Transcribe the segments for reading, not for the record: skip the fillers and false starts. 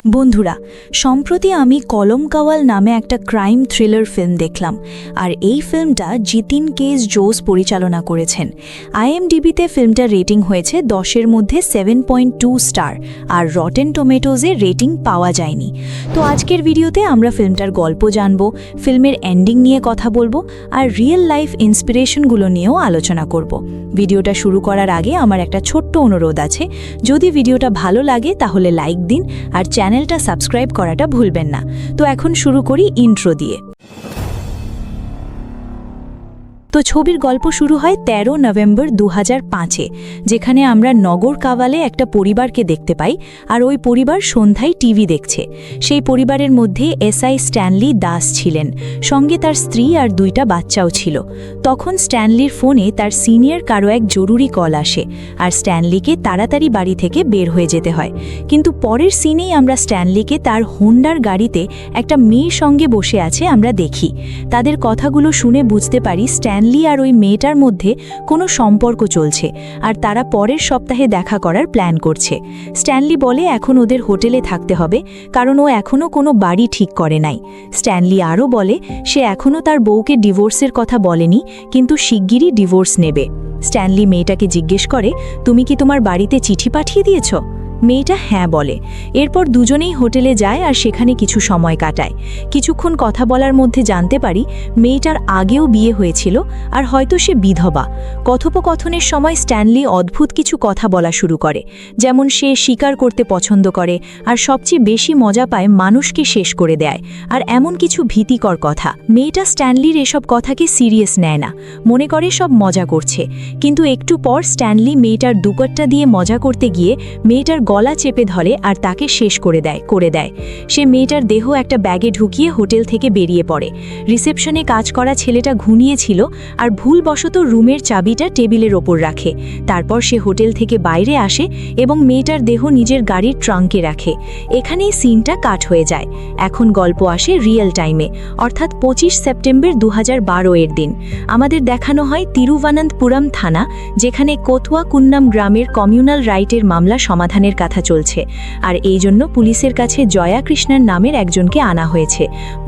বন্ধুরা, সম্প্রতি আমি কলম কাওয়াল নামে একটা ক্রাইম থ্রিলার ফিল্ম দেখলাম, আর এই ফিল্মটা জিতিন কেস জোস পরিচালনা করেছেন। IMDbতে ফিল্মটার রেটিং হয়েছে 10-এর মধ্যে 7.2 স্টার, আর রটেন টমেটোজে রেটিং পাওয়া যায়নি। তো আজকের ভিডিওতে আমরা ফিল্মটার গল্প জানব, ফিল্মের এন্ডিং নিয়ে কথা বলবো, আর রিয়েল লাইফ ইন্সপিরেশনগুলো নিয়েও আলোচনা করব। ভিডিওটা শুরু করার আগে আমার একটা ছোট্ট অনুরোধ আছে, যদি ভিডিওটা ভালো লাগে তাহলে লাইক দিন, আর চ্যানেলটা সাবস্ক্রাইব করাটা ভুলবেন না। তো এখন শুরু করি ইন্ট্রো দিয়ে। তো ছবির গল্প শুরু হয় 13 নভেম্বর 2005-এ, যেখানে আমরা নগর কাওয়ালে একটা পরিবারকে দেখতে পাই, আর ওই পরিবার সন্ধ্যায় টিভি দেখছে। সেই পরিবারের মধ্যে SI স্ট্যানলি দাস ছিলেন, সঙ্গে তার স্ত্রী আর 2টা বাচ্চাও ছিল। তখন স্ট্যানলির ফোনে তার সিনিয়র কারো এক জরুরি কল আসে, আর স্ট্যানলিকে তাড়াতাড়ি বাড়ি থেকে বের হয়ে যেতে হয়। কিন্তু পরের সিনেই আমরা স্ট্যানলিকে তার হোন্ডার গাড়িতে একটা মেয়ের সঙ্গে বসে আছে আমরা দেখি। তাদের কথাগুলো শুনে বুঝতে পারি স্ট্যানলি আর ওই মেয়েটার মধ্যে কোনো সম্পর্ক চলছে, আর তারা পরের সপ্তাহে দেখা করার প্ল্যান করছে। স্ট্যানলি বলে এখন ওদের হোটেলে থাকতে হবে, কারণ ও এখনও কোনো বাড়ি ঠিক করে নাই। স্ট্যানলি আরও বলে সে এখনও তার বউকে ডিভোর্সের কথা বলেনি, কিন্তু শিগগিরই ডিভোর্স নেবে। স্ট্যানলি মেয়েটাকে জিজ্ঞেস করে, তুমি কি তোমার বাড়িতে চিঠি পাঠিয়ে দিয়েছ? মেয়েটা হ্যাঁ বলে। এরপর দুজনেই হোটেলে যায় আর সেখানে কিছু সময় কাটায়। কিছুক্ষণ কথা বলার মধ্যে জানতে পারি মেয়েটার আগেও বিয়ে হয়েছিল, আর হয়তো সে বিধবা। কথোপকথনের সময় স্ট্যানলি অদ্ভুত কিছু কথা বলা শুরু করে, যেমন সে শিকার করতে পছন্দ করে, আর সবচেয়ে বেশি মজা পায় মানুষকে শেষ করে দেয়, আর এমন কিছু ভীতিকর কথা। মেয়েটা স্ট্যানলির এসব কথাকে সিরিয়াস নেয় না, মনে করে সব মজা করছে। কিন্তু একটু পর স্ট্যানলি মেয়েটার দুকট্টা দিয়ে মজা করতে গিয়ে মেয়েটার গলা চেপে ধরে আর তাকে শেষ করে দেয়। সে মেয়েটার দেহ একটা ব্যাগে ঢুকিয়ে হোটেল থেকে বেরিয়ে পড়ে। রিসেপশনে কাজ করা ছেলেটা ঘুমিয়েছিল, আর ভুলবশত রুমের চাবিটা টেবিলের ওপর রাখে। তারপর সে হোটেল থেকে বাইরে আসে এবং মেয়েটার দেহ নিজের গাড়ির ট্রাঙ্কে রাখে। এখানেই সিনটা কাট হয়ে যায়। এখন গল্প আসে রিয়েল টাইমে, অর্থাৎ 25 সেপ্টেম্বর 2012-এর দিন। আমাদের দেখানো হয় তিরুভানন্তপুরম থানা, যেখানে কোতওয়া কুন্নাম গ্রামের কমিউনাল রাইটের মামলা সমাধানের কথা চলছে, আর এই জন্য পুলিশের কাছে জয়া কৃষ্ণার নামের একজনকে আনা হয়েছে।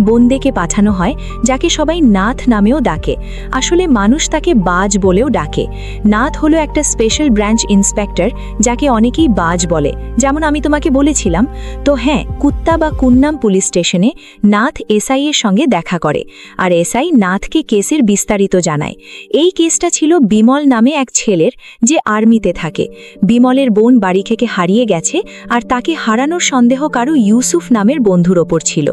বন্দেকে পাঠানো হয়, যাকে সবাই নাথ নামেও ডাকে। আসলে মানুষ তাকে বাজ বলেও ডাকে। নাথ হলো একটা স্পেশাল ব্রাঞ্চ ইন্সপেক্টর, যাকে অনেকেই বাজ বলে, যেমন আমি তোমাকে বলেছিলাম। তো হ্যাঁ, কুত্তা বা কুন্নাম পুলিশ স্টেশনে নাথ SI এর সঙ্গে দেখা করে, আর SI নাথকে কেসের বিস্তারিত জানায়। এই কেসটা ছিল বিমল নামে এক ছেলের, যে আর্মিতে থাকে। বিমলের বোন বাড়ি থেকে হারিয়ে গেছে, আর তাকে হারানোর সন্দেহ কারো ইউসুফ নামের বন্ধুর ওপর ছিল।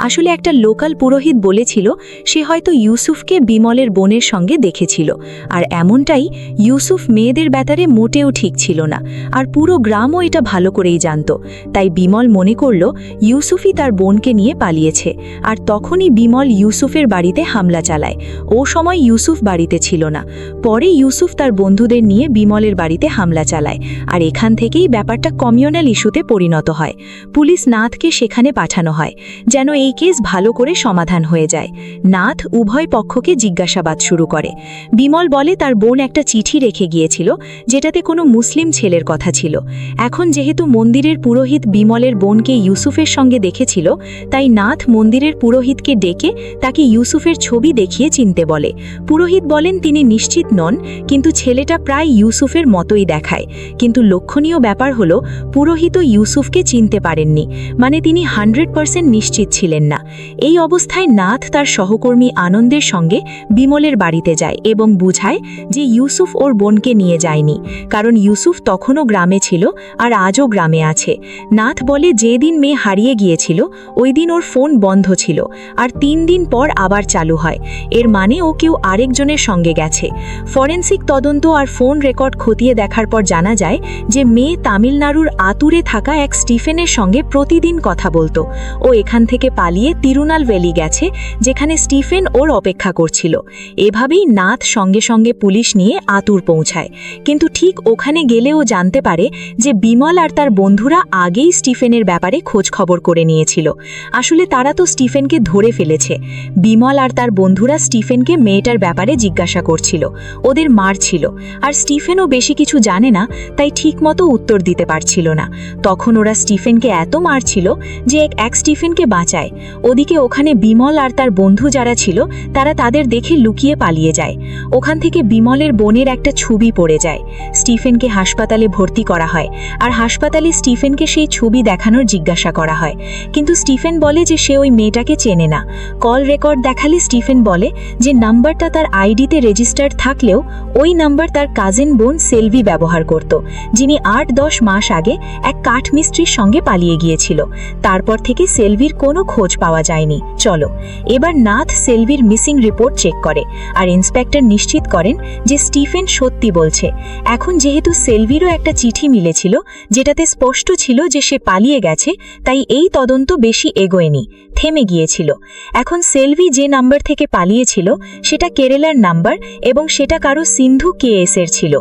আসলে একটা লোকাল পুরোহিত বলেছিল সে হয়তো ইউসুফকে বিমলের বোনের সঙ্গে দেখেছিল, আর এমনটাই ইউসুফ মেয়েদের ব্যাপারে মোটেও ঠিক ছিল না, আর পুরো গ্রামও এটা ভালো করেই জানত। তাই বিমল মনে করল ইউসুফই তার বোনকে নিয়ে পালিয়েছে, আর তখনই বিমল ইউসুফের বাড়িতে হামলা চালায়। ও সময় ইউসুফ বাড়িতে ছিল না। পরে ইউসুফ তার বন্ধুদের নিয়ে বিমলের বাড়িতে হামলা চালায়, আর এখান থেকেই ব্যাপারটা কমিউনাল ইস্যুতে পরিণত হয়। পুলিশ নাথকে সেখানে পাঠানো হয়, যেন এই কেস ভালো করে সমাধান হয়ে যায়। নাথ উভয় পক্ষকে জিজ্ঞাসাবাদ শুরু করে। বিমল বলে তার বোন একটা চিঠি রেখে গিয়েছিল, যেটাতে কোনো মুসলিম ছেলের কথা ছিল। এখন যেহেতু মন্দিরের পুরোহিত বিমলের বোনকে ইউসুফের সঙ্গে দেখেছিল, তাই নাথ মন্দিরের পুরোহিতকে ডেকে তাকে ইউসুফের ছবি দেখিয়ে চিনতে বলে। পুরোহিত বলেন তিনি নিশ্চিত নন, কিন্তু ছেলেটা প্রায় ইউসুফের মতোই দেখায়। কিন্তু লক্ষণীয় ব্যাপার হলো পুরোহিত ইউসুফকে চিনতে পারেননি, মানে তিনি 100% নিশ্চিত ছিলেন না। এই অবস্থায় নাথ তার সহকর্মী আনন্দের সঙ্গে বিমলের বাড়িতে যায় এবং বুঝায় যে ইউসুফ ওর বোনকে নিয়ে যায়নি, কারণ ইউসুফ তখনও গ্রামে ছিল আর আজও গ্রামে আছে। নাথ বলে যেদিন মেয়ে হারিয়ে গিয়েছিল ওই দিন ওর ফোন বন্ধ ছিল, আর 3 দিন পর আবার চালু হয়। এর মানে ও কেউ আরেকজনের সঙ্গে গেছে। ফরেন্সিক তদন্ত আর ফোন রেকর্ড খতিয়ে দেখার পর জানা যায় যে মেয়ে তামিলনাড়ুর আতুরে থাকা এক স্টিফেনের সঙ্গে প্রতিদিন কথা বলতো। ও এখান থেকে পালিয়ে তিরুনালভেলি গেছে, যেখানে স্টিফেন ওর অপেক্ষা করছিল। এভাবেই নাথ সঙ্গে সঙ্গে পুলিশ নিয়ে আতুর পৌঁছায়। কিন্তু ঠিক ওখানে গেলে ও জানতে পারে যে বিমল আর তার বন্ধুরা আগেই স্টিফেনের ব্যাপারে খোঁজ খবর করে নিয়েছিল। আসলে তারা তো স্টিফেনকে ধরে ফেলেছে। বিমল আর তার বন্ধুরা স্টিফেনকে মেয়েটার ব্যাপারে জিজ্ঞাসা করছিল, ওদের মারছিল, আর স্টিফেনও বেশি কিছু জানে না, তাই ঠিকমতো উত্তর দিতে পারে পারছিল না। তখন ওরা স্টিফেনকে এত মারছিল যে এক স্টিফেনকে বাঁচায়। ওদিকে ওখানে বিমল আর তার বন্ধু যারা ছিল তারা তাদের দেখে লুকিয়ে পালিয়ে যায়। ওখান থেকে বিমলের বোনের একটা ছবি পড়ে যায়। স্টিফেনকে হাসপাতালে ভর্তি করা হয়, আর হাসপাতালে স্টিফেনকে সেই ছবি দেখানোর জিজ্ঞাসা করা হয়। কিন্তু স্টিফেন বলে যে সে ওই মেয়েটাকে চেনে না। কল রেকর্ড দেখালে স্টিফেন বলে যে নাম্বারটা তার আইডিতে রেজিস্টার্ড থাকলেও ওই নাম্বার তার কাজিন বোন সেলভি ব্যবহার করত, যিনি ৮-১০ মাস আগে এক কাঠমিস্ত্রির সঙ্গে পালিয়ে গিয়েছিল। তারপর থেকে সেলভির কোনো খোঁজ পাওয়া যায়নি। চলো এবার নাথ সেলভির মিসিং রিপোর্ট চেক করে, আর ইন্সপেক্টর নিশ্চিত করেন যে স্টিফেন সত্যি বলছে। এখন যেহেতু সেলভিরও একটা চিঠি মিলেছিল যেটাতে স্পষ্ট ছিল যে সে পালিয়ে গেছে, তাই এই তদন্ত বেশি এগোয়নি, থেমে গিয়েছিল। এখন সেলভি যে নাম্বার থেকে পালিয়েছিল সেটা কেরালার নাম্বার, এবং সেটা কারো সিন্ধু কেএস এর ছিল।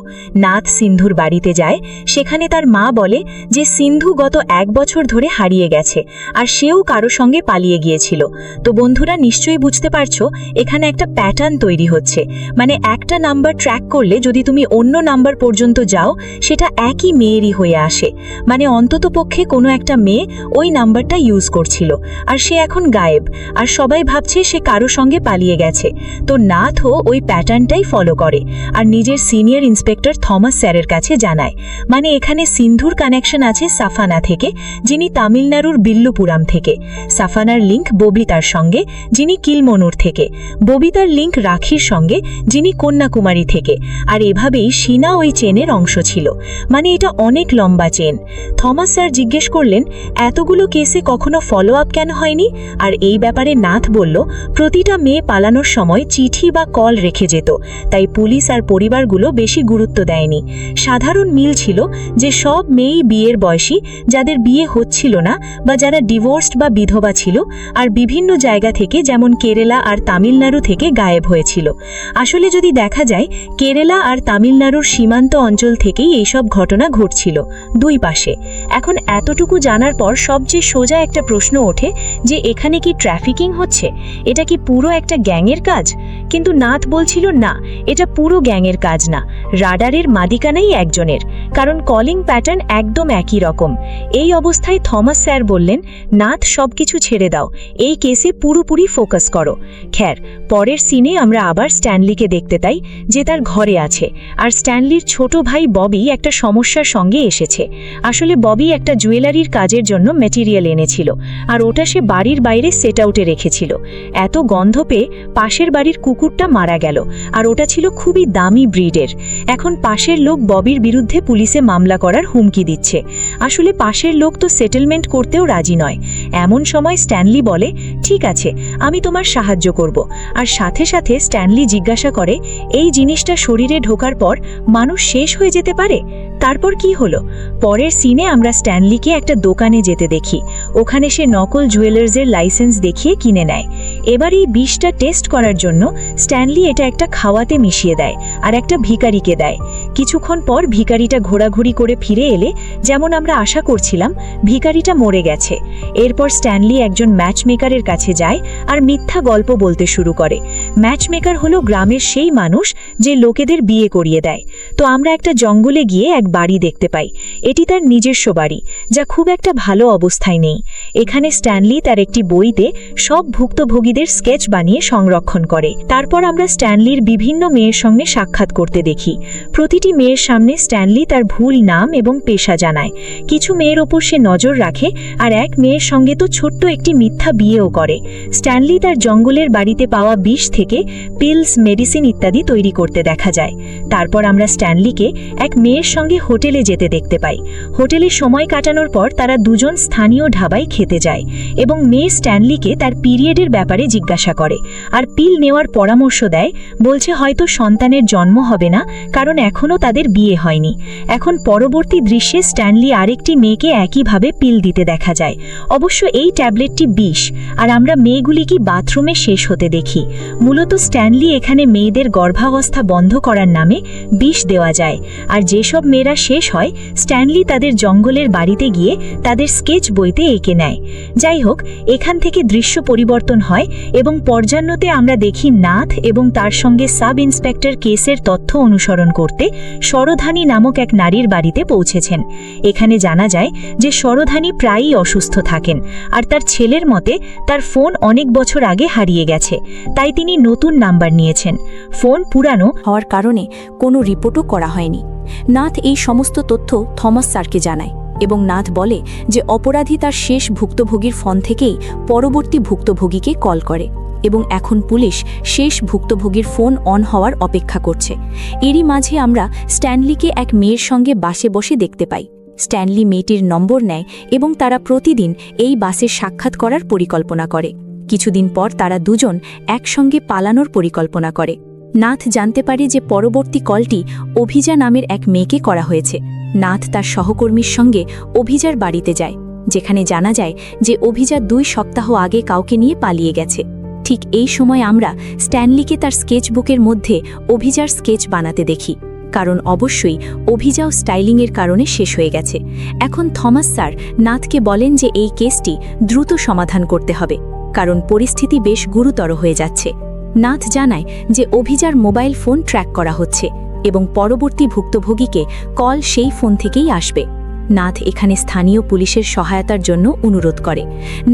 নাথ সিন্ধুর বাড়িতে যায়। সেখানে তার মা বলে যে সিন্ধু গত 1 বছর ধরে হারিয়ে গেছে, আর সেও কারো সঙ্গে পালিয়ে গিয়েছিল। তো বন্ধুরা নিশ্চয়ই বুঝতে পারছো এখানে একটা প্যাটার্ন তৈরি হচ্ছে। মানে একটা নাম্বার ট্র্যাক করলে যদি তুমি অন্য নাম্বার পর্যন্ত যাও সেটা একই মেয়েরই হয়ে আসে। মানে অন্ততপক্ষে কোনো একটা মেয়ে ওই নাম্বারটা ইউজ করছিল, আর সে এখন গায়েব, আর সবাই ভাবছে সে কারো সঙ্গে পালিয়ে গেছে। তো নাথও ওই প্যাটার্নটাই ফলো করে, আর নিজের সিনিয়র ইন্সপেক্টর থমাস স্যারের কাছে জানায়। মানে এখানে সিন্ধুর কানেকশন আছে সাফানা থেকে, যিনি তামিলনাড়ুর বিল্লুপুরাম থেকে। সাফানার লিঙ্ক ববিতার সঙ্গে, যিনি কিলমনুর থেকে। ববিতার লিঙ্ক রাখির সঙ্গে, যিনি কন্যাকুমারী থেকে। আর এভাবেই সিনা ওই চেনের অংশ ছিল। মানে এটা অনেক লম্বা চেন। থমাস স্যার জিজ্ঞেস করলেন এতগুলো কেসে কখনো ফলো আপ কেন হয়নি? আর এই ব্যাপারে নাথ বলল প্রতিটা মেয়ে পালানোর সময় চিঠি বা কল রেখে যেত, তাই পুলিশ আর পরিবারগুলো বেশি গুরুত্ব দেয়নি। সাধারণ মিল ছিল যে সব মেয়েই বিয়ের বয়সী, যাদের বিয়ে হচ্ছিল না বা যারা ডিভোর্সড বা বিধবা ছিল, আর বিভিন্ন জায়গা থেকে যেমন কেরালা আর তামিলনাড়ু থেকে গায়েব হয়েছিল। আসলে যদি দেখা যায় কেরালা আর তামিলনাড়ুর সীমান্ত অঞ্চল থেকেই এইসব ঘটনা ঘটছিল, দুই পাশে। এখন এতটুকু জানার পর সবচেয়ে সোজা একটা প্রশ্ন ওঠে যে এখানে কি ট্রাফিকিং হচ্ছে? এটা কি পুরো একটা গ্যাংয়ের কাজ? কিন্তু নাথ বলছিল না, এটা পুরো গ্যাংয়ের কাজ না, রাডারের মালিকানাই একজনের, কারণ কলিং প্যাটার্ন একদম একই রকম। এই অবস্থায় থমাস স্যার বললেন নাথ সবকিছু ছেড়ে দাও, এই কেসে পুরোপুরি ফোকাস করো। খ্যার পরের সিনে আমরা আবার স্ট্যানলিকে দেখতে পাই যে তার ঘরে আছে, আর স্ট্যানলির ছোট ভাই ববি একটা সমস্যার সঙ্গে এসেছে। আসলে ববি একটা জুয়েলারির কাজের জন্য মেটেরিয়াল এনেছিল, আর ওটা সে বাড়ির বাইরে সেট আউটে রেখেছিল। এত গন্ধ পেয়ে পাশের বাড়ির কুকুরটা মারা গেল, আর ওটা ছিল খুবই দামি ব্রিডের। এখন পাশের লোক ববির বিরুদ্ধে পুলিশে মামলা করার হুমকি দিচ্ছে। আসলে পাশের লোক তো সেটেলমেন্ট করতেও রাজি নয়। এমন সময় স্ট্যানলি বলে ঠিক আছে, আমি তোমার সাহায্য করব। আর সাথে সাথে স্ট্যানলি জিজ্ঞাসা করে এই জিনিসটা শরীরে ঢোকার পর মানুষ শেষ হয়ে যেতে পারে? তারপর কি হলো? পরের সিনে আমরা স্ট্যানলিকে একটা দোকানে যেতে দেখি। ওখানে সে নকল জুয়েলার্সের লাইসেন্স দেখিয়ে কিনে নেয়। এবার এই বিষটা টেস্ট করার জন্য স্ট্যানলি এটা একটা খাওয়াতে মিশিয়ে দেয়, আর একটা ভিখারিকে দেয়। কিছুক্ষণ পর ভিখারিটা ঘোরাঘুরি করে ফিরে এলে যেমন আমরা আশা করছিলাম, ভিখারিটা মরে গেছে। এরপর স্ট্যানলি একজন ম্যাচমেকারের কাছে যায় আর মিথ্যা গল্প বলতে শুরু করে। ম্যাচমেকার হলো গ্রামের সেই মানুষ যে লোকেদের বিয়ে করিয়ে দেয়। তো আমরা একটা জঙ্গলে গিয়ে এক বাড়ি দেখতে পাই। এটি তার নিজস্ব বাড়ি, যা খুব একটা ভালো অবস্থায় নেই। এখানে স্ট্যানলি তার একটি বইতে সব ভুক্তভোগীদের স্কেচ বানিয়ে সংরক্ষণ করে। তারপর আমরা স্ট্যানলির বিভিন্ন মেয়ের সঙ্গে সাক্ষাৎ করতে দেখি। প্রতিটি মেয়ের সামনে স্ট্যানলি তার ভুল নাম এবং পেশা জানায়। কিছু মেয়ের ওপর সে নজর রাখে, আর এক মেয়ের সঙ্গে তো ছোট্ট একটি মিথ্যা বিয়েও করে। স্ট্যানলি তার জঙ্গলের বাড়িতে পাওয়া বিষ থেকে পিলস, মেডিসিন ইত্যাদি তৈরি করতে দেখা যায়। তারপর আমরা স্ট্যানলিকে এক মেয়ের সঙ্গে হোটেলে যেতে দেখতে পাই। হোটেলে সময় কাটানোর পর তারা দুজন স্থানীয় ধাবায় খেতে যায়, এবং মেয়ে স্ট্যানলিকে তার পিরিয়ডের ব্যাপারে জিজ্ঞাসা করে, আর পিল নেওয়ার পরামর্শ দেয়। বলছে হয়তো সন্তানের জন্ম হবে না, কারণ এখনও তাদের বিয়ে হয়নি। এখন পরবর্তী দৃশ্যে স্ট্যানলি আরেকটি মেয়েকে একইভাবে পিল দিতে দেখা যায়। অবশ্য এই ট্যাবলেটটি বিষ, আর আমরা মেয়েগুলিকে বাথরুমে শেষ হতে দেখি। মূলত স্ট্যানলি এখানে মেয়েদের গর্ভাবস্থা বন্ধ করার নামে বিষ দেওয়া যায়, আর যেসব মেয়েরা শেষ হয় স্ট্যানলি তাদের জঙ্গলের বাড়িতে গিয়ে তাদের স্কেচ বইতে এঁকে নেয়। যাই হোক, এখান থেকে দৃশ্য পরিবর্তন হয় এবং পর্যান্যতে আমরা দেখি নাথ এবং তার সঙ্গে সাব ইন্সপেক্টর কেসের তথ্য অনুসরণ করতে সরধানী নামক এক নারীর বাড়িতে পৌঁছেছেন। এখানে জানা যায় যে সরধানী প্রায়ই অসুস্থ থাকেন, আর তার ছেলের মতে তার ফোন অনেক বছর আগে হারিয়ে গেছে, তাই তিনি নতুন নাম্বার নিয়েছেন। ফোন পুরানো হওয়ার কারণে কোনো রিপোর্টও করা হয়নি। নাথ এই সমস্ত তথ্য থমাস স্যারকে জানায় এবং নাথ বলে যে অপরাধী তার শেষ ভুক্তভোগীর ফোন থেকেই পরবর্তী ভুক্তভোগীকে কল করে এবং এখন পুলিশ শেষ ভুক্তভোগীর ফোন অন হওয়ার অপেক্ষা করছে। এরই মাঝে আমরা স্ট্যানলিকে এক মেয়ের সঙ্গে বাসে বসে দেখতে পাই। স্ট্যানলি মেয়েটির নম্বর নেয় এবং তারা প্রতিদিন এই বাসে সাক্ষাৎ করার পরিকল্পনা করে। কিছুদিন পর তারা দুজন একসঙ্গে পালানোর পরিকল্পনা করে। নাথ জানতে পারে যে পরবর্তী কলটি অভিজা নামের এক মেয়েকে করা হয়েছে। নাথ তার সহকর্মীর সঙ্গে অভিজার বাড়িতে যায়, যেখানে জানা যায় যে অভিজা 2 সপ্তাহ আগে কাউকে নিয়ে পালিয়ে গেছে। ঠিক এই সময় আমরা স্ট্যানলিকে তার স্কেচবুকের মধ্যে অভিজার স্কেচ বানাতে দেখি, কারণ অবশ্যই অভিজাও স্টাইলিংয়ের কারণে শেষ হয়ে গেছে। এখন থমাস স্যার নাথকে বলেন যে এই কেসটি দ্রুত সমাধান করতে হবে, কারণ পরিস্থিতি বেশ গুরুতর হয়ে যাচ্ছে। নাথ জানায় যে অভিজার মোবাইল ফোন ট্র্যাক করা হচ্ছে এবং পরবর্তী ভুক্তভোগীকে কল সেই ফোন থেকেই আসবে। নাথ এখানে স্থানীয় পুলিশের সহায়তার জন্য অনুরোধ করে।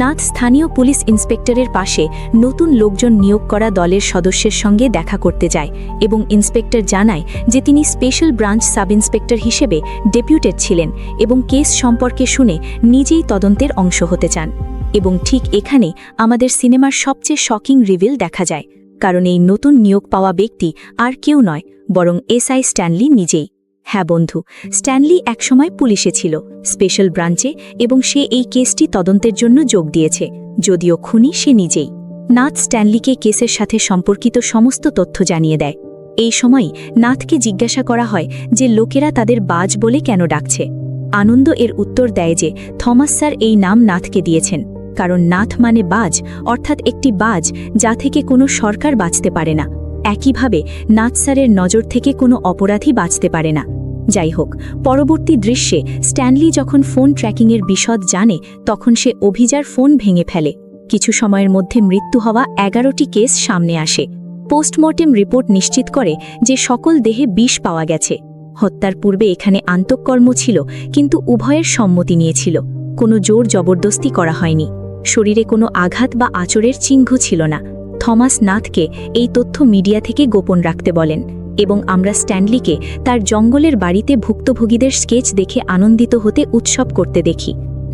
নাথ স্থানীয় পুলিশ ইন্সপেক্টরের পাশে নতুন লোকজন নিয়োগ করা দলের সদস্যের সঙ্গে দেখা করতে যায় এবং ইন্সপেক্টর জানায় যে তিনি স্পেশাল ব্রাঞ্চ সাব ইন্সপেক্টর হিসেবে ডেপুটেড ছিলেন এবং কেস সম্পর্কে শুনে নিজেই তদন্তের অংশ হতে চান। এবং ঠিক এখানে আমাদের সিনেমার সবচেয়ে শকিং রিভিল দেখা যায়, কারণ এই নতুন নিয়োগ পাওয়া ব্যক্তি আর কেউ নয় বরং এসআই স্ট্যানলি নিজেই। হ্যাঁ বন্ধু, স্ট্যানলি একসময় পুলিশে ছিল, স্পেশাল ব্রাঞ্চে, এবং সে এই কেসটি তদন্তের জন্য যোগ দিয়েছে, যদিও খুনি সে নিজেই। নাথ স্ট্যানলিকে কেসের সাথে সম্পর্কিত সমস্ত তথ্য জানিয়ে দেয়। এই সময় নাথকে জিজ্ঞাসা করা হয় যে লোকেরা তাদের বাজ বলে কেন ডাকছে। আনন্দ এর উত্তর দেয় যে থমাস স্যার এই নাম নাথকে দিয়েছেন, কারণ নাথ মানে বাজ, অর্থাৎ একটি বাজ যা থেকে কোনো সরকার বাঁচতে পারে না। একইভাবে নাথ স্যারের নজর থেকে কোনো অপরাধী বাঁচতে পারে না। যাই হোক, পরবর্তী দৃশ্যে স্ট্যানলি যখন ফোন ট্র্যাকিংয়ের বিশদ জানে তখন সে অভিজার ফোন ভেঙে ফেলে। কিছু সময়ের মধ্যে মৃত্যু হওয়া 11টি কেস সামনে আসে। পোস্টমর্টেম রিপোর্ট নিশ্চিত করে যে সকল দেহে বিষ পাওয়া গেছে। হত্যার পূর্বে এখানে আন্তঃকর্ম ছিল, কিন্তু উভয়ের সম্মতি নিয়েছিল। কোনো জোর জবরদস্তি করা হয়নি। শরীরে কোনো আঘাত বা আচরের চিহ্ন ছিল না। থমাস নাথকে এই তথ্য মিডিয়া থেকে গোপন রাখতে বলেন এবং আমরা স্ট্যানলিকে তার জঙ্গলের বাড়িতে ভুক্তভোগীদের স্কেচ দেখে আনন্দিত হতে উৎসব করতে দেখি।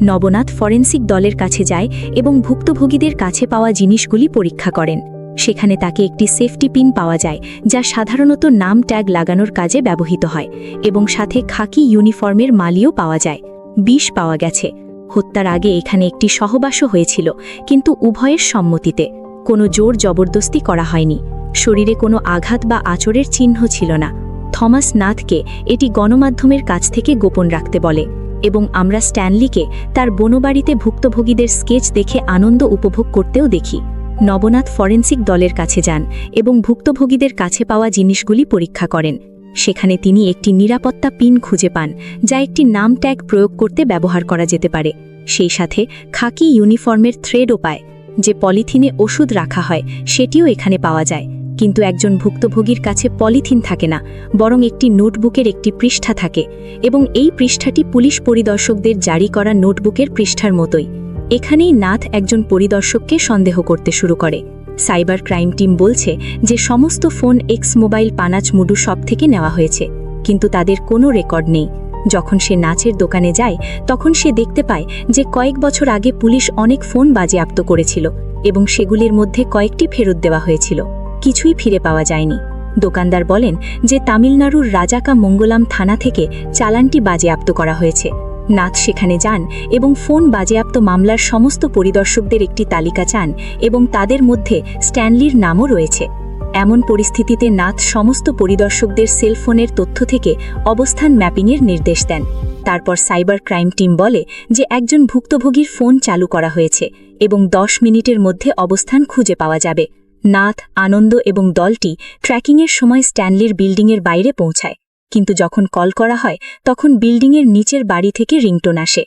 নবনাথ ফরেন্সিক দলের কাছে যায় এবং ভুক্তভোগীদের কাছে পাওয়া জিনিসগুলি পরীক্ষা করেন। সেখানে তাকে একটি সেফটি পিন পাওয়া যায়, যা সাধারণত নাম ট্যাগ লাগানোর কাজে ব্যবহৃত হয়, এবং সাথে খাকি ইউনিফর্মের মালিও পাওয়া যায়। বিষ পাওয়া গেছে। হত্যার আগে এখানে একটি সহবাসও হয়েছিল, কিন্তু উভয়ের সম্মতিতে। কোনো জোর জবরদস্তি করা হয়নি। শরীরে কোনো আঘাত বা আচরের চিহ্ন ছিল না। থমাস নাথকে এটি গণমাধ্যমের কাছ থেকে গোপন রাখতে বলে এবং আমরা স্ট্যানলিকে তার বনবাড়িতে ভুক্তভোগীদের স্কেচ দেখে আনন্দ উপভোগ করতেও দেখি। নবনাথ ফরেন্সিক দলের কাছে যান এবং ভুক্তভোগীদের কাছে পাওয়া জিনিসগুলি পরীক্ষা করেন। সেখানে তিনি একটি নিরাপত্তা পিন খুঁজে পান, যা একটি নাম ট্যাগ প্রয়োগ করতে ব্যবহার করা যেতে পারে। সেই সাথে খাকি ইউনিফর্মের থ্রেডও পায়। যে পলিথিনে ওষুধ রাখা হয় সেটিও এখানে পাওয়া যায়, কিন্তু একজন ভুক্তভোগীর কাছে পলিথিন থাকে না, বরং একটি নোটবুকের একটি পৃষ্ঠা থাকে, এবং এই পৃষ্ঠাটি পুলিশ পরিদর্শকদের জারি করা নোটবুকের পৃষ্ঠার মতোই। এখানেই নাথ একজন পরিদর্শককে সন্দেহ করতে শুরু করে। সাইবার ক্রাইম টিম বলছে যে সমস্ত ফোন এক্স মোবাইল পানাচ মুডু সব থেকে নেওয়া হয়েছে, কিন্তু তাদের কোনো রেকর্ড নেই। যখন সে নাচের দোকানে যায় তখন সে দেখতে পায় যে কয়েক বছর আগে পুলিশ অনেক ফোন বাজেয়াপ্ত করেছিল এবং সেগুলির মধ্যে কয়েকটি ফেরত দেওয়া হয়েছিল। কিছুই ফিরে পাওয়া যায়নি। দোকানদার বলেন যে তামিলনাড়ুর রাজাকা মঙ্গলাম থানা থেকে চালানটি বাজেয়াপ্ত করা হয়েছে। নাথ সেখানে যান এবং ফোন বাজেয়াপ্ত মামলার সমস্ত পরিদর্শকদের একটি তালিকা চান এবং তাদের মধ্যে স্ট্যানলির নামও রয়েছে। এমন পরিস্থিতিতে নাথ সমস্ত পরিদর্শকদের সেলফোনের তথ্য থেকে অবস্থান ম্যাপিংয়ের নির্দেশ দেন। তারপর সাইবার ক্রাইম টিম বলে যে একজন ভুক্তভোগীর ফোন চালু করা হয়েছে এবং 10 মিনিটের মধ্যে অবস্থান খুঁজে পাওয়া যাবে। নাথ, আনন্দ এবং দলটি ট্র্যাকিংয়ের সময় স্ট্যানলির বিল্ডিংয়ের বাইরে পৌঁছায়, কিন্তু যখন কল করা হয় তখন বিল্ডিংয়ের নিচের বাড়ি থেকে রিংটোন আসে।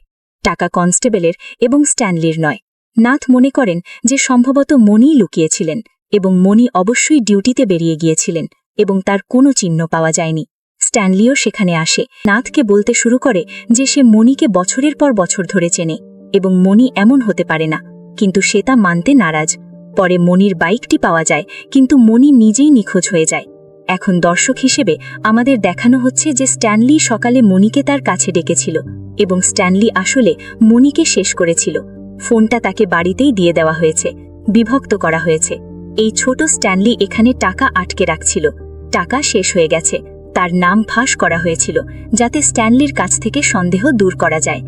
টাকা কনস্টেবলের এবং স্ট্যানলির নয়। নাথ মনে করেন যে সম্ভবত মণিই লুকিয়েছিলেন এবং মণি অবশ্যই ডিউটিতে বেরিয়ে গিয়েছিলেন এবং তার কোনো চিহ্ন পাওয়া যায়নি। স্ট্যানলিও সেখানে আসে, নাথকে বলতে শুরু করে যে সে মণিকে বছরের পর বছর ধরে চেনে এবং মণি এমন হতে পারে না, কিন্তু সে তা মানতে নারাজ। পরে মণির বাইকটি পাওয়া যায়, কিন্তু মণি নিজেই নিখোঁজ হয়ে যায়। এখন দর্শক হিসেবে আমাদের দেখানো হচ্ছে যে স্ট্যানলি সকালে মণিকে তার কাছে ডেকেছিল এবং স্ট্যানলি আসলে মণিকে শেষ করেছিল। ফোনটা তাকে বাড়িতেই দিয়ে দেওয়া হয়েছে, বিভক্ত করা হয়েছে। এই ছোট স্ট্যানলি এখানে টাকা আটকে রাখছিল। টাকা শেষ হয়ে গেছে, তার নাম ফাঁস করা হয়েছিল যাতে স্ট্যানলির কাছ থেকে সন্দেহ দূর করা যায়।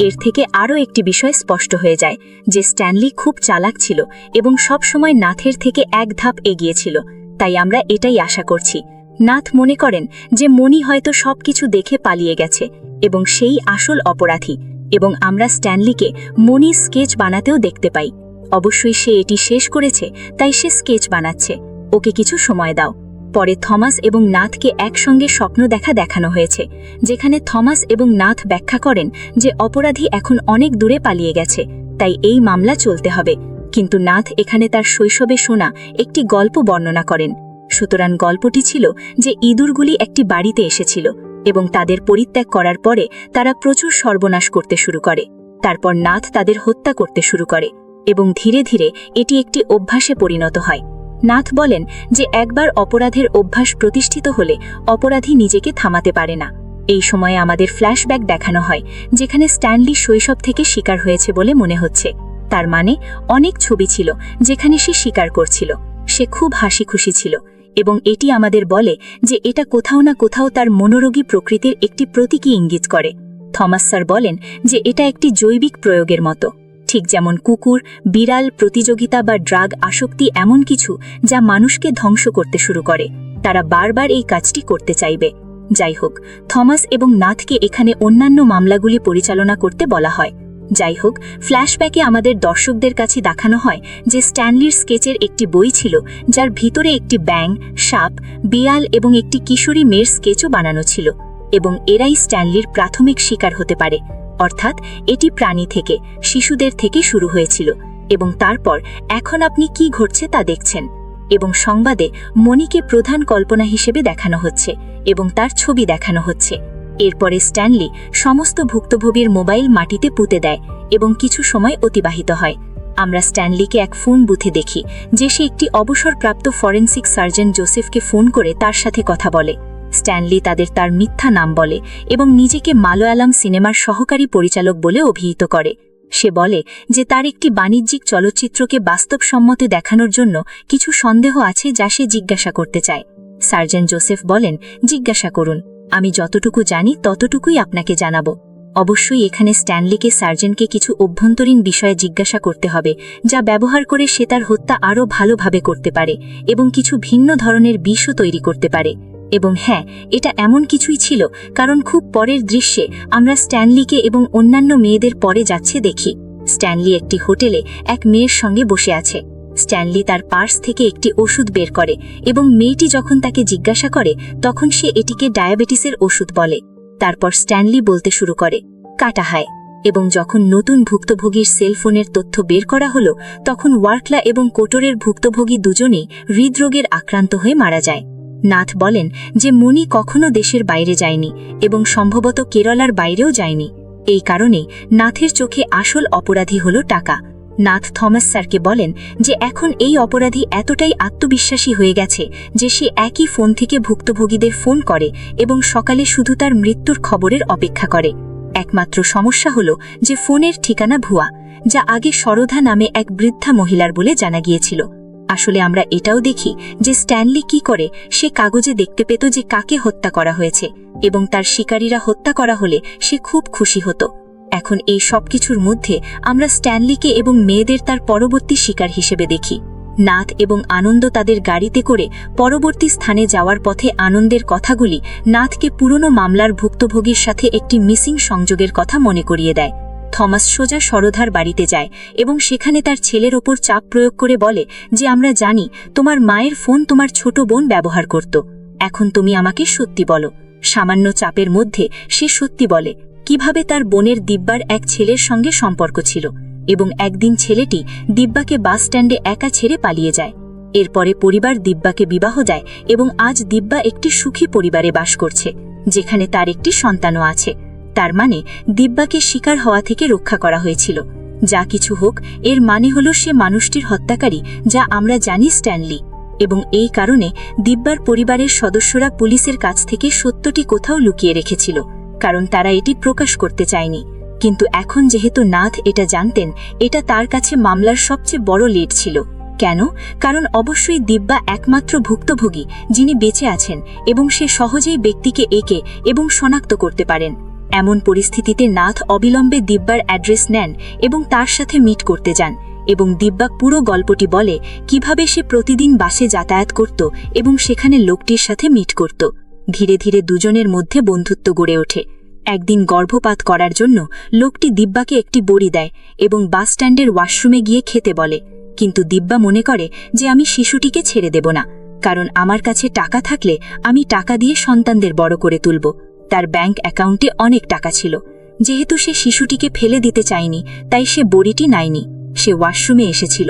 এর থেকে আরও একটি বিষয় স্পষ্ট হয়ে যায় যে স্ট্যানলি খুব চালাক ছিল এবং সব সময় নাথের থেকে এক ধাপ এগিয়ে ছিল। তাই আমরা এটাই আশা করছি। নাথ মনে করেন যে মণি হয়তো সবকিছু দেখে পালিয়ে গেছে এবং সেই আসল অপরাধী, এবং আমরা স্ট্যানলিকে মণির স্কেচ বানাতেও দেখতে পাই। অবশ্যই সে এটি শেষ করেছে, তাই সে স্কেচ বানাচ্ছে। ওকে কিছু সময় দাও। পরে থমাস এবং নাথকে একসঙ্গে স্বপ্ন দেখানো হয়েছে, যেখানে থমাস এবং নাথ ব্যাখ্যা করেন যে অপরাধী এখন অনেক দূরে পালিয়ে গেছে, তাই এই মামলা চলতে হবে। কিন্তু নাথ এখানে তার শৈশবে শোনা একটি গল্প বর্ণনা করেন। সুতরাং গল্পটি ছিল যে ইঁদুরগুলি একটি বাড়িতে এসেছিল এবং তাদের পরিত্যাগ করার পরে তারা প্রচুর সর্বনাশ করতে শুরু করে। তারপর নাথ তাদের হত্যা করতে শুরু করে এবং ধীরে ধীরে এটি একটি অভ্যাসে পরিণত হয়। নাথ বলেন যে একবার অপরাধের অভ্যাস প্রতিষ্ঠিত হলে অপরাধী নিজেকে থামাতে পারে না। এই সময়ে আমাদের ফ্ল্যাশব্যাক দেখানো হয়, যেখানে স্ট্যানলি শৈশব থেকে শিকার হয়েছে বলে মনে হচ্ছে। তার মানে অনেক ছবি ছিল যেখানে সে শিকার করছিল। সে খুব হাসি খুশি ছিল এবং এটি আমাদের বলে যে এটা কোথাও না কোথাও তার মনোরোগী প্রকৃতির একটি প্রতীকী ইঙ্গিত করে। থমাস স্যার বলেন যে এটা একটি জৈবিক প্রয়োগের মতো, ঠিক যেমন কুকুর, বিড়াল, প্রতিযোগিতা বা ড্রাগ আসক্তি এমন কিছু যা মানুষকে ধ্বংস করতে শুরু করে। তারা বারবার এই কাজটি করতে চাইবে। যাই হোক, থমাস এবং নাথকে এখানে অন্যান্য মামলাগুলি পরিচালনা করতে বলা হয়। যাই হোক, ফ্ল্যাশব্যাকে আমাদের দর্শকদের কাছে দেখানো হয় যে স্ট্যানলির স্কেচের একটি বই ছিল যার ভিতরে একটি ব্যাঙ, সাপ, বিড়াল এবং একটি কিশোরী মেয়ের স্কেচও বানানো ছিল, এবং এরাই স্ট্যানলির প্রাথমিক শিকার হতে পারে। অর্থাৎ এটি প্রাণী থেকে, শিশুদের থেকে শুরু হয়েছিল এবং তারপর এখন আপনি কি ঘটছে তা দেখছেন। এবং সংবাদে মণিকে প্রধান কল্পনা হিসেবে দেখানো হচ্ছে এবং তার ছবি দেখানো হচ্ছে। এরপরে স্ট্যানলি সমস্ত ভুক্তভোগীর মোবাইল মাটিতে পুঁতে দেয় এবং কিছু সময় অতিবাহিত হয়। আমরা স্ট্যানলিকে এক ফোন বুথে দেখি যে সে একটি অবসরপ্রাপ্ত ফরেনসিক সার্জন জোসেফকে ফোন করে তার সাথে কথা বলে। স্ট্যানলি তার মিথ্যা নাম বলে এবং নিজেকে মালয়ালাম সিনেমার সহকারী পরিচালক বলে অভিহিত করে। সে বলে যে তার একটি বাণিজ্যিক চলচ্চিত্রকে বাস্তবসম্মত দেখানোর জন্য কিছু সন্দেহ আছে যা সে জিজ্ঞাসা করতে চায়। সার্জন জোসেফ বলেন, জিজ্ঞাসা করুন, আমি যতটুকু জানি ততটুকুই আপনাকে জানাবো। অবশ্যই এখানে স্ট্যানলিকে সার্জনকে কিছু অভ্যন্তরীণ বিষয়ে জিজ্ঞাসা করতে হবে যা ব্যবহার করে সে তার হত্যা আরও ভালোভাবে করতে পারে এবং কিছু ভিন্ন ধরনের বিষও তৈরি করতে পারে। এবং হ্যাঁ, এটা এমন কিছুই ছিল, কারণ খুব পরের দৃশ্যে আমরা স্ট্যানলিকে এবং অন্যান্য মেয়েদের পরে যাচ্ছে দেখি। স্ট্যানলি একটি হোটেলে এক মেয়ের সঙ্গে বসে আছে। স্ট্যানলি তার পার্স থেকে একটি ওষুধ বের করে এবং মেয়েটি যখন তাকে জিজ্ঞাসা করে তখন সে এটিকে ডায়াবেটিসের ওষুধ বলে। তারপর স্ট্যানলি বলতে শুরু করে, কাটা হয়। এবং যখন নতুন ভুক্তভোগীর সেলফোনের তথ্য বের করা হলো তখন ওয়ার্কলা এবং কোটরের ভুক্তভোগী দুজনেই হৃদরোগের আক্রান্ত হয়ে মারা যায়। নাথ বলেন যে মণি কখনো দেশের বাইরে যায়নি এবং সম্ভবত কেরলার বাইরেও যায়নি। এই কারণেই নাথের চোখে আসল অপরাধী হল টাকা। নাথ থমাস স্যারকে বলেন যে এখন এই অপরাধী এতটাই আত্মবিশ্বাসী হয়ে গেছে যে সে একই ফোন থেকে ভুক্তভোগীদের ফোন করে এবং সকালে শুধু তার মৃত্যুর খবরের অপেক্ষা করে। একমাত্র সমস্যা হল যে ফোনের ঠিকানা ভুয়া, যা আগে সরোধা নামে এক বৃদ্ধা মহিলার বলে জানা গিয়েছিল। আসলে আমরা এটাও দেখি যে স্ট্যানলি কি করে সে কাগজে দেখতে পেত যে কাকে হত্যা করা হয়েছে এবং তার শিকারীরা হত্যা করা হলে সে খুব খুশি হতো। এখন এই সবকিছুর মধ্যে আমরা স্ট্যানলিকে এবং মেয়েদের তার পরবর্তী শিকার হিসেবে দেখি। নাথ এবং আনন্দ তাদের গাড়িতে করে পরবর্তী স্থানে যাওয়ার পথে আনন্দের কথাগুলি নাথকে পুরনো মামলার ভুক্তভোগীর সাথে একটি মিসিং সংযোগের কথা মনে করিয়ে দেয়। থমাস সোজা সরোধার বাড়িতে যায় এবং সেখানে তার ছেলের ওপর চাপ প্রয়োগ করে বলে যে আমরা জানি তোমার মায়ের ফোন তোমার ছোট বোন ব্যবহার করত, এখন তুমি আমাকে সত্যি বলো। সামান্য চাপের মধ্যে সে সত্যি বলে, কিভাবে তার বোনের দিব্যার এক ছেলের সঙ্গে সম্পর্ক ছিল এবং একদিন ছেলেটি দিব্যাকে বাস স্ট্যান্ডে একা ছেড়ে পালিয়ে যায়। এরপরে পরিবার দিব্যাকে বিবাহ দেয় এবং আজ দিব্যা একটি সুখী পরিবারে বাস করছে, যেখানে তার একটি সন্তানও আছে। তার মানে দিব্যাকে শিকার হওয়া থেকে রক্ষা করা হয়েছিল। যা কিছু হোক, এর মানে হলো সে মানুষটির হত্যাকারী, যা আমরা জানি স্ট্যানলি। এবং এই কারণে দিব্যার পরিবারের সদস্যরা পুলিশের কাছ থেকে সত্যটি কোথাও লুকিয়ে রেখেছিল, কারণ তারা এটি প্রকাশ করতে চায়নি। কিন্তু এখন যেহেতু নাথ এটা জানতেন, এটা তার কাছে মামলার সবচেয়ে বড় লিড ছিল। কেন? কারণ অবশ্যই দিব্যা একমাত্র ভুক্তভোগী যিনি বেঁচে আছেন এবং সে সহজেই ব্যক্তিকে একে এবং শনাক্ত করতে পারেন। এমন পরিস্থিতিতে নাথ অবিলম্বে দিব্যার অ্যাড্রেস নেন এবং তার সাথে মিট করতে যান, এবং দিব্যা পুরো গল্পটি বলে কিভাবে সে প্রতিদিন বাসে যাতায়াত করত এবং সেখানে লোকটির সাথে মিট করত। ধীরে ধীরে দুজনের মধ্যে বন্ধুত্ব গড়ে ওঠে। একদিন গর্ভপাত করার জন্য লোকটি দিব্যাকে একটি বড়ি দেয় এবং বাস স্ট্যান্ডের ওয়াশরুমে গিয়ে খেতে বলে, কিন্তু দিব্যা মনে করে যে আমি শিশুটিকে ছেড়ে দেব না, কারণ আমার কাছে টাকা থাকলে আমি টাকা দিয়ে সন্তানদের বড় করে তুলব। তার ব্যাংক অ্যাকাউন্টে অনেক টাকা ছিল। যেহেতু সে শিশুটিকে ফেলে দিতে চায়নি, তাই সে বড়িটি নেয়নি। সে ওয়াশরুমে এসেছিল।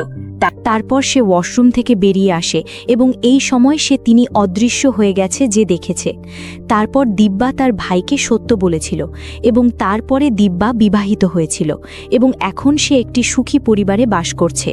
তারপর সে ওয়াশরুম থেকে বেরিয়ে আসে এবং এই সময় তিনি অদৃশ্য হয়ে গেছে যে দেখেছে। তারপর দিব্যা তার ভাইকে সত্য বলেছিল এবং তারপরে দিব্যা বিবাহিত হয়েছিল এবং এখন সে একটি সুখী পরিবারে বাস করছে।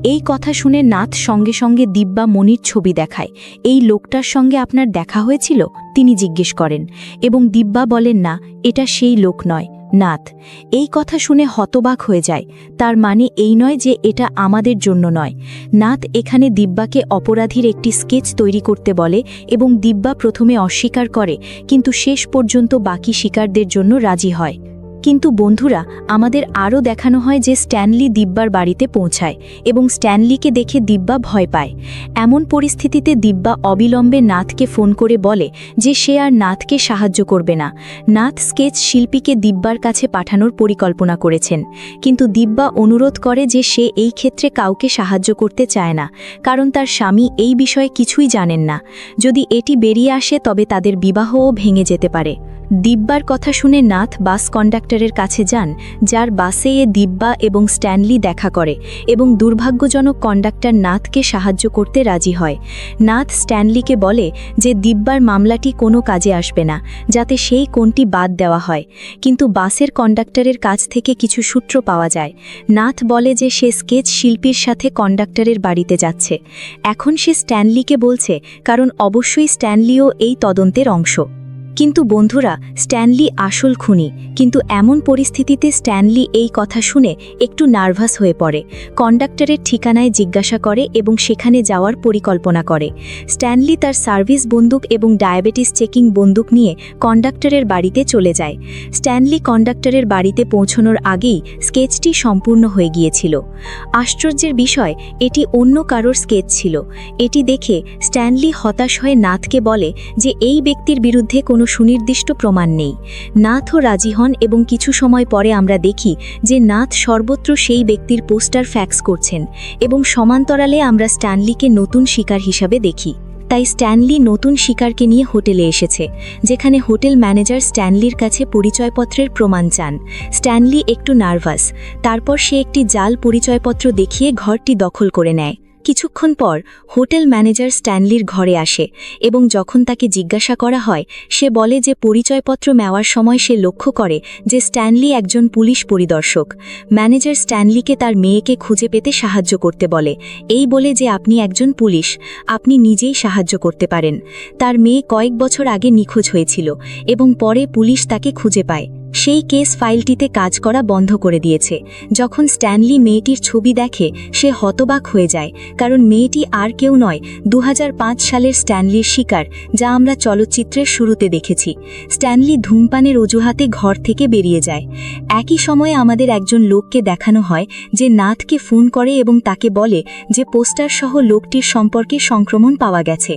এই কথা শুনে নাথ সঙ্গে সঙ্গে দিব্যা মনির ছবি দেখায়। এই লোকটার সঙ্গে আপনার দেখা হয়েছিল? তিনি জিজ্ঞেস করেন এবং দিব্যা বলেন, না, এটা সেই লোক নয়। নাথ এই কথা শুনে হতবাক হয়ে যায়। তার মানে এই নয় যে এটা আমাদের জন্য নয়। নাথ এখানে দিব্যাকে অপরাধীর একটি স্কেচ তৈরি করতে বলে এবং দিব্যা প্রথমে অস্বীকার করে, কিন্তু শেষ পর্যন্ত বাকি শিকারদের জন্য রাজি হয়। কিন্তু বন্ধুরা, আমাদের আরও দেখানো হয় যে স্ট্যানলি দিব্যার বাড়িতে পৌঁছায় এবং স্ট্যানলিকে দেখে দিব্যা ভয় পায়। এমন পরিস্থিতিতে দিব্যা অবিলম্বে নাথকে ফোন করে বলে যে সে আর নাথকে সাহায্য করবে না। নাথ স্কেচ শিল্পীকে দিব্যার কাছে পাঠানোর পরিকল্পনা করেছেন, কিন্তু দিব্যা অনুরোধ করে যে সে এই ক্ষেত্রে কাউকে সাহায্য করতে চায় না, কারণ তার স্বামী এই বিষয়ে কিছুই জানেন না। যদি এটি বেরিয়ে আসে তবে তাদের বিবাহও ভেঙে যেতে পারে। দিব্যার কথা শুনে নাথ বাস কন্ডাক্টরের কাছে যান, যার বাসে দিব্যা এবং স্ট্যানলি দেখা করে, এবং দুর্ভাগ্যজনক কন্ডাক্টর নাথকে সাহায্য করতে রাজি হয়। নাথ স্ট্যানলিকে বলে যে দিব্যার মামলাটি কোনো কাজে আসবে না, যাতে সেই কোণটি বাদ দেওয়া হয়। কিন্তু বাসের কন্ডাক্টরের কাছ থেকে কিছু সূত্র পাওয়া যায়। নাথ বলে যে সে স্কেচ শিল্পীর সাথে কন্ডাক্টরের বাড়িতে যাচ্ছে। এখন সে স্ট্যানলিকে বলছে, কারণ অবশ্যই স্ট্যানলিও এই তদন্তের অংশ। কিন্তু বন্ধুরা, স্ট্যানলি আসল খুনি। কিন্তু এমন পরিস্থিতিতে স্ট্যানলি এই কথা শুনে একটু নার্ভাস হয়ে পড়ে। কন্ডাক্টরের ঠিকানায় জিজ্ঞাসা করে এবং সেখানে যাওয়ার পরিকল্পনা করে। স্ট্যানলি তার সার্ভিস বন্দুক এবং ডায়াবেটিস চেকিং বন্দুক নিয়ে কন্ডাক্টরের বাড়িতে চলে যায়। স্ট্যানলি কন্ডাক্টরের বাড়িতে পৌঁছানোর আগেই স্কেচটি সম্পূর্ণ হয়ে গিয়েছিল। আশ্চর্যের বিষয়, এটি অন্য কারোর স্কেচ ছিল। এটি দেখে স্ট্যানলি হতাশ হয়ে নাথকে বলে যে এই ব্যক্তির বিরুদ্ধে কোনো সুনির্দিষ্ট প্রমাণ নেই। নাথও রাজি হন এবং কিছু সময় পরে আমরা দেখি যে নাথ সর্বত্র সেই ব্যক্তির পোস্টার ফ্যাক্স করছেন এবং সমান্তরালে আমরা স্ট্যানলিকে নতুন শিকার হিসাবে দেখি। তাই স্ট্যানলি নতুন শিকারকে নিয়ে হোটেলে এসেছে, যেখানে হোটেল ম্যানেজার স্ট্যানলির কাছে পরিচয়পত্রের প্রমাণ চান। স্ট্যানলি একটু নার্ভাস। তারপর সে একটি জাল পরিচয়পত্র দেখিয়ে ঘরটি দখল করে নেয়। কিছুক্ষণ পর হোটেল ম্যানেজার স্ট্যানলির ঘরে আসে এবং যখন তাকে জিজ্ঞাসা করা হয়, সে বলে যে পরিচয়পত্র নেওয়ার সময় সে লক্ষ্য করে যে স্ট্যানলি একজন পুলিশ পরিদর্শক। ম্যানেজার স্ট্যানলিকে তার মেয়েকে খুঁজে পেতে সাহায্য করতে বলে, এই বলে যে আপনি একজন পুলিশ, আপনি নিজেই সাহায্য করতে পারেন। তার মেয়ে কয়েক বছর আগে নিখোঁজ হয়েছিল এবং পরে পুলিশ তাকে খুঁজে পায়। সেই কেস ফাইলটিতে কাজ করা বন্ধ করে দিয়েছে। যখন স্ট্যানলি মেয়েটির ছবি দেখে, সে হতবাক হয়ে যায়, কারণ মেয়েটি আর কেউ নয়, 2005 সালের স্ট্যানলির শিকার, যা আমরা চলচ্চিত্রের শুরুতে দেখেছি। স্ট্যানলি ধূমপানের অজুহাতে ঘর থেকে বেরিয়ে যায়। একই সময়ে আমাদের একজন লোককে দেখানো হয় যে নাথকে ফোন করে এবং তাকে বলে যে পোস্টার সহ লোকটির সম্পর্কে সংক্রমণ পাওয়া গেছে।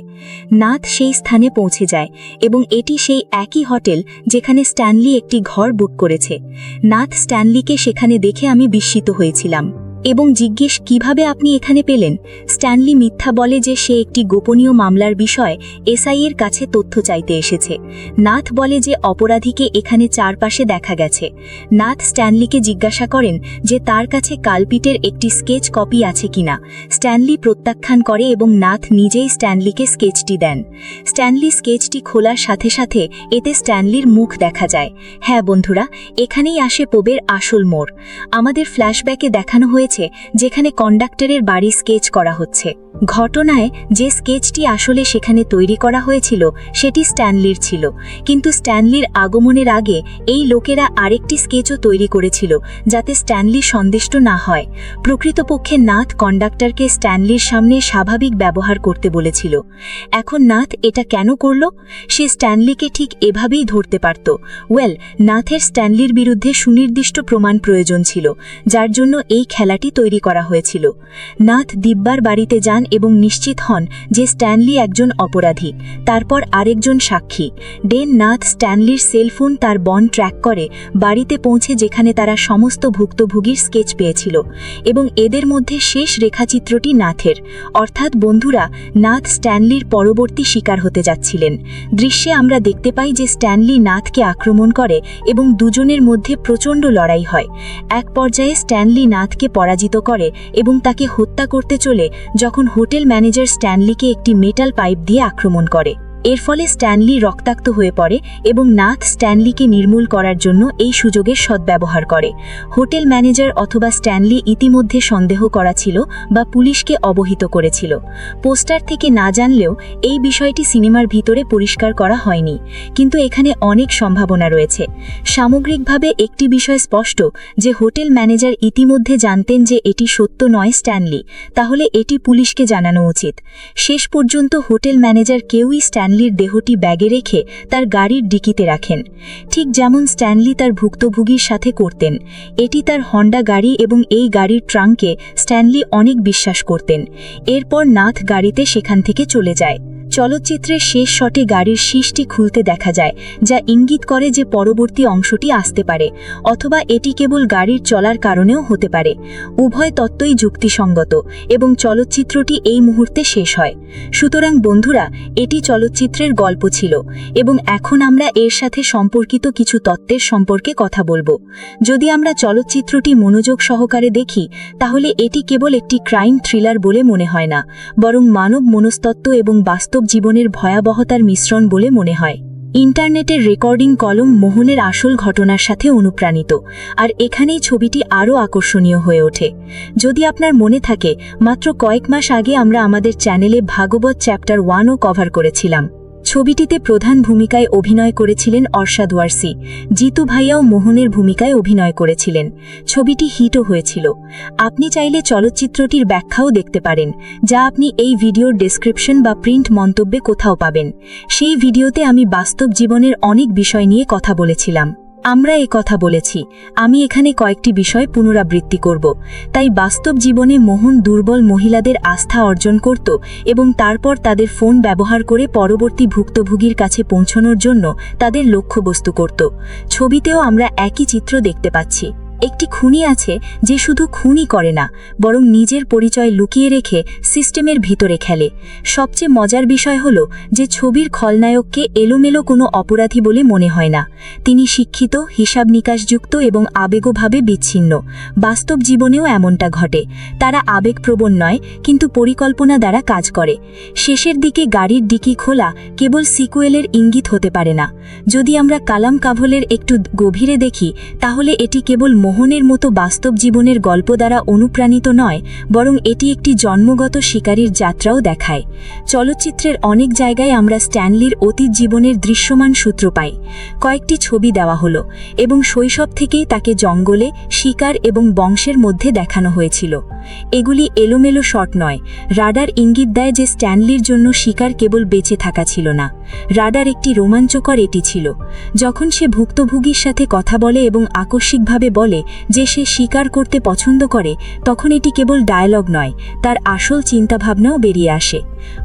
নাথ সেই স্থানে পৌঁছে যায় এবং এটি সেই একই হোটেল যেখানে স্ট্যানলি একটি ঘর বুক করেছে। নাথ স্ট্যানলিকে সেখানে দেখে আমি বিস্মিত হয়েছিলাম। এবং জিজ্ঞেস কিভাবে আপনি এখানে পেলেন। স্ট্যানলি মিথ্যা বলে যে সে একটি গোপনীয় মামলার বিষয় এসআইয়ের কাছে তথ্য চাইতে এসেছে। নাথ বলে যে অপরাধীকে এখানে চারপাশে দেখা গেছে। নাথ স্ট্যানলিকে জিজ্ঞাসা করেন যে তার কাছে কালপিটের একটি স্কেচ কপি আছে কিনা। স্ট্যানলি প্রত্যাখ্যান করে এবং নাথ নিজেই স্ট্যানলিকে স্কেচটি দেন। স্ট্যানলি স্কেচটি খোলার সাথে সাথে এতে স্ট্যানলির মুখ দেখা যায়। হ্যাঁ বন্ধুরা, এখানেই আসে পবের আসল মোড়। আমাদের ফ্ল্যাশব্যাকে দেখানো হয়েছে যেখানে কন্ডাক্টরের বাড়ি স্কেচ করা হচ্ছে। ঘটনায় যে স্কেচটি আসলে সেখানে তৈরি করা হয়েছিল সেটি স্ট্যানলির ছিল, কিন্তু স্ট্যানলির আগমনের আগে এই লোকেরা আরেকটি স্কেচও তৈরি করেছিল যাতে স্ট্যানলি সন্তুষ্ট না হয়। প্রকৃতপক্ষে নাথ কন্ডাক্টরকে স্ট্যানলির সামনে স্বাভাবিক ব্যবহার করতে বলেছিল। এখন নাথ এটা কেন করল? সে স্ট্যানলিকে ঠিক এভাবেই ধরতে পারত। নাথের স্ট্যানলির বিরুদ্ধে সুনির্দিষ্ট প্রমাণ প্রয়োজন ছিল, যার জন্য এই খেলাটি তৈরি করা হয়েছিল। নাথ দিব্যার বাড়িতে যান এবং নিশ্চিত হন যে স্ট্যানলি একজন অপরাধী। তারপর আরেকজন সাক্ষী ডেন নাথ স্ট্যানলির সেলফোন তার বন ট্র্যাক করে বাড়িতে পৌঁছে, যেখানে তারা সমস্ত ভুক্তভোগীর স্কেচ পেয়েছিল এবং এদের মধ্যে শেষ রেখাচিত্রটি নাথের। অর্থাৎ বন্ধুরা, নাথ স্ট্যানলির পরবর্তী শিকার হতে যাচ্ছিলেন। দৃশ্যে আমরা দেখতে পাই যে স্ট্যানলি নাথকে আক্রমণ করে এবং দুজনের মধ্যে প্রচণ্ড লড়াই হয়। এক পর্যায়ে স্ট্যানলি নাথকে পরাজিত করে এবং তাকে হত্যা করতে চলে যখন হোটেল ম্যানেজার স্ট্যানলিকে একটি মেটাল পাইপ দিয়ে আক্রমণ করে। এর ফলে স্ট্যানলি রক্তাক্ত হয়ে পড়ে এবং নাথ স্ট্যানলিকে নির্মূল করার জন্য এই সুযোগের সদ্ব্যবহার করে। হোটেল ম্যানেজার অথবা স্ট্যানলি ইতিমধ্যে সন্দেহ করা ছিল বা পুলিশকে অবহিত করেছিল। পোস্টার থেকে না জানলেও এই বিষয়টি সিনেমার ভিতরে পরিষ্কার করা হয়নি, কিন্তু এখানে অনেক সম্ভাবনা রয়েছে। সামগ্রিকভাবে একটি বিষয় স্পষ্ট যে হোটেল ম্যানেজার ইতিমধ্যে জানতেন যে এটি সত্য নয় স্ট্যানলি, তাহলে এটি পুলিশকে জানানো উচিত। শেষ পর্যন্ত হোটেল ম্যানেজার কেউই স্ট্যানলির দেহটি ব্যাগে রেখে তার গাড়ির ডিকিতে রাখেন, ঠিক যেমন স্ট্যানলি তার ভুক্তভোগীর সাথে করতেন। এটি তার হন্ডা গাড়ি এবং এই গাড়ির ট্রাঙ্কে স্ট্যানলি অনেক বিশ্বাস করতেন। এরপর নাথ গাড়িতে সেখান থেকে চলে যায়। চলচ্চিত্রের শেষ শটে গাড়ির শীষটি খুলতে দেখা যায়, যা ইঙ্গিত করে যে পরবর্তী অংশটি আসতে পারে, অথবা এটি কেবল গাড়ির চলার কারণেও হতে পারে। উভয় তত্ত্বই যুক্তিসঙ্গত এবং চলচ্চিত্রটি এই মুহূর্তে শেষ হয়। সুতরাং বন্ধুরা, এটি চলচ্চিত্রের গল্প ছিল এবং এখন আমরা এর সাথে সম্পর্কিত কিছু তত্ত্বের সম্পর্কে কথা বলবো। যদি আমরা চলচ্চিত্রটি মনোযোগ সহকারে দেখি, তাহলে এটি কেবল একটি ক্রাইম থ্রিলার বলে মনে হয় না, বরং মানব মনস্তত্ত্ব এবং বাস্তব জীবনের ভয়াবহতার মিশ্রণ বলে মনে হয়। ইন্টারনেটের রেকর্ডিং কলম মোহনের আসল ঘটনার সাথে অনুপ্রাণিত, আর এখানেই ছবিটি আরও আকর্ষণীয় হয়ে ওঠে। যদি আপনার মনে থাকে, মাত্র কয়েক মাস আগে আমরা আমাদের চ্যানেলে ভাগবত চ্যাপ্টার 1ও কভার করেছিলাম। ছবিটিতে প্রধান ভূমিকায় অভিনয় করেছিলেন অর্শাদ ওয়ারসি। জিতু ভাইয়াও মোহনের ভূমিকায় অভিনয় করেছিলেন। ছবিটি হিটও হয়েছিল। আপনি চাইলে চলচ্চিত্রটির ব্যাখ্যাও দেখতে পারেন, যা আপনি এই ভিডিওর ডেসক্রিপশন বা প্রিন্ট মন্তব্যে কোথাও পাবেন। সেই ভিডিওতে আমি বাস্তব জীবনের অনেক বিষয় নিয়ে কথা বলেছিলাম। আমরা কথা বলেছি। আমি এখানে কয়েকটি বিষয় পুনরাবৃত্তি করব। তাই বাস্তব জীবনে মোহন দুর্বল মহিলাদের আস্থা অর্জন করত এবং তারপর তাদের ফোন ব্যবহার করে পরবর্তী ভুক্তভোগীর কাছে পৌঁছানোর জন্য তাদের লক্ষ্যবস্তু করত। ছবিতেও আমরা একই চিত্র দেখতে পাচ্ছি। একটি খুনি আছে যে শুধু খুনই করে না, বরং নিজের পরিচয় লুকিয়ে রেখে সিস্টেমের ভিতরে খেলে। সবচেয়ে মজার বিষয় হল যে ছবির খলনায়ককে এলোমেলো কোনো অপরাধী বলে মনে হয় না। তিনি শিক্ষিত, হিসাব নিকাশযুক্ত এবং আবেগভাবে বিচ্ছিন্ন। বাস্তব জীবনেও এমনটা ঘটে। তারা আবেগপ্রবণ নয়, কিন্তু পরিকল্পনা দ্বারা কাজ করে। শেষের দিকে গাড়ির ডিকি খোলা কেবল সিকুয়েলের ইঙ্গিত হতে পারে না। যদি আমরা কালাম কাভলের একটু গভীরে দেখি, তাহলে এটি কেবল মোহনের মতো বাস্তব জীবনের গল্প দ্বারা অনুপ্রাণিত নয়, বরং এটি একটি জন্মগত শিকারীর যাত্রাও দেখায়। চলচ্চিত্রের অনেক জায়গায় আমরা স্ট্যানলির অতীত জীবনের দৃশ্যমান সূত্র পাই। কয়েকটি ছবি দেওয়া হলো এবং শৈশব থেকেই তাকে জঙ্গলে, শিকার এবং বংশের মধ্যে দেখানো হয়েছিল। এগুলি এলোমেলো শট নয়, রাডার ইঙ্গিত দেয় যে স্ট্যানলির জন্য শিকার কেবল বেঁচে থাকা ছিল না, রাডার একটি রোমাঞ্চকর এটি ছিল। যখন সে ভুক্তভোগীর সাথে কথা বলে এবং আকস্মিকভাবে বলে যে সে শিকার করতে পছন্দ করে, তখন এটি কেবল ডায়ালগ নয়, তার আসল চিন্তাভাবনাও বেরিয়ে আসে।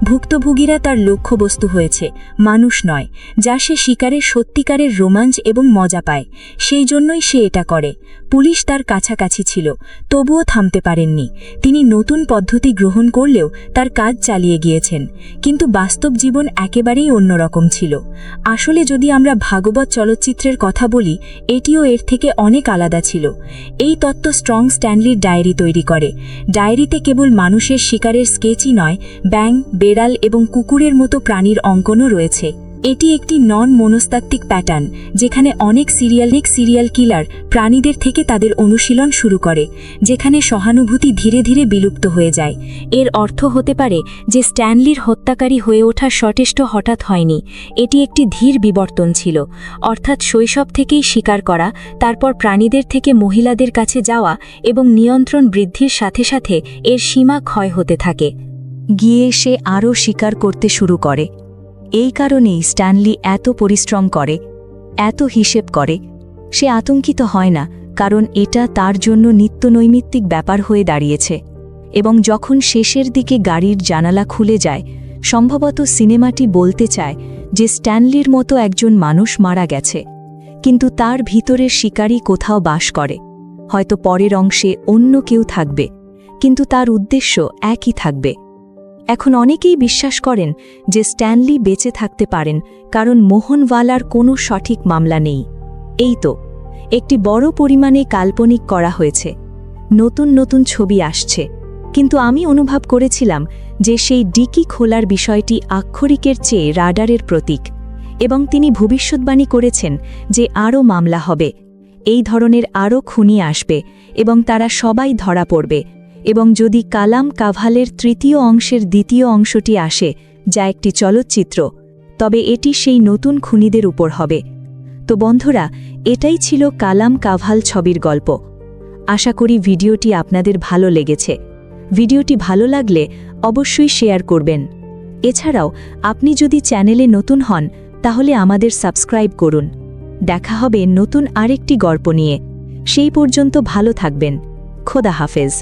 ভুক্তভোগীরা তার লক্ষ্যবস্তু হয়েছে, মানুষ নয়, যা সে শিকারের সত্যিকারের রোমাঞ্চ এবং মজা পায়। সেই জন্যই সে এটা করে। পুলিশ তার কাছাকাছি ছিল, তবুও থামতে পারেননি। তিনি নতুন পদ্ধতি গ্রহণ করলেও তার কাজ চালিয়ে গিয়েছেন। কিন্তু বাস্তব জীবন একেবারেই অন্যরকম ছিল। আসলে যদি আমরা ভাগবত চলচ্চিত্রের কথা বলি, এটিও এর থেকে অনেক আলাদা ছিল। এই তত্ত্ব স্ট্রং স্ট্যানলির ডায়েরি তৈরি করে। ডায়েরিতে কেবল মানুষের শিকারের স্কেচই নয়, ব্যাঙ, বেড়াল এবং কুকুরের মতো প্রাণীর অঙ্কনও রয়েছে। এটি একটি নন মনস্তাত্ত্বিক প্যাটার্ন, যেখানে অনেক সিরিয়াল কিলার প্রাণীদের থেকে তাদের অনুশীলন শুরু করে, যেখানে সহানুভূতি ধীরে ধীরে বিলুপ্ত হয়ে যায়। এর অর্থ হতে পারে যে স্ট্যানলির হত্যাকারী হয়ে ওঠা সচেষ্ট হঠাৎ হয়নি, এটি একটি ধীর বিবর্তন ছিল। অর্থাৎ শৈশব থেকেই শিকার করা, তারপর প্রাণীদের থেকে মহিলাদের কাছে যাওয়া এবং নিয়ন্ত্রণ বৃদ্ধির সাথে সাথে এর সীমা ক্ষয় হতে থাকে। গিয়ে সে আরও শিকার করতে শুরু করে। এই কারণেই স্ট্যানলি এত পরিশ্রম করে, এত হিসেব করে। সে আতঙ্কিত হয় না, কারণ এটা তার জন্য নিত্যনৈমিত্তিক ব্যাপার হয়ে দাঁড়িয়েছে। এবং যখন শেষের দিকে গাড়ির জানালা খুলে যায়, সম্ভবত সিনেমাটি বলতে চায় যে স্ট্যানলির মতো একজন মানুষ মারা গেছে, কিন্তু তার ভিতরের শিকারী কোথাও বাস করে। হয়তো পরের অংশে অন্য কেউ থাকবে, কিন্তু তার উদ্দেশ্য একই থাকবে। এখন অনেকেই বিশ্বাস করেন যে স্ট্যানলি বেঁচে থাকতে পারেন কারণ মোহনওয়ালার কোনো সঠিক মামলা নেই। এই তো, একটি বড় পরিমাণে কাল্পনিক করা হয়েছে, নতুন নতুন ছবি আসছে, কিন্তু আমি অনুভব করেছিলাম যে সেই ডিকি খোলার বিষয়টি আক্ষরিকের চেয়ে রাডারের প্রতীক। এবং তিনি ভবিষ্যৎবাণী করেছেন যে আরও মামলা হবে, এই ধরনের আরও খুনি আসবে এবং তারা সবাই ধরা পড়বে। এবং যদি কালাম কাভালের তৃতীয় অংশের দ্বিতীয় অংশটি আসে, যা একটি চলচ্চিত্র, তবে এটি সেই নতুন খুনিদের উপর হবে। তো বন্ধুরা, এটাই ছিল কালাম কাভাল ছবির গল্প। আশা করি ভিডিওটি আপনাদের ভালো লেগেছে। ভিডিওটি ভালো লাগলে অবশ্যই শেয়ার করবেন। এছাড়াও আপনি যদি চ্যানেলে নতুন হন, তাহলে আমাদের সাবস্ক্রাইব করুন। দেখা হবে নতুন আরেকটি গল্প নিয়ে। সেই পর্যন্ত ভালো থাকবেন। খোদা হাফেজ।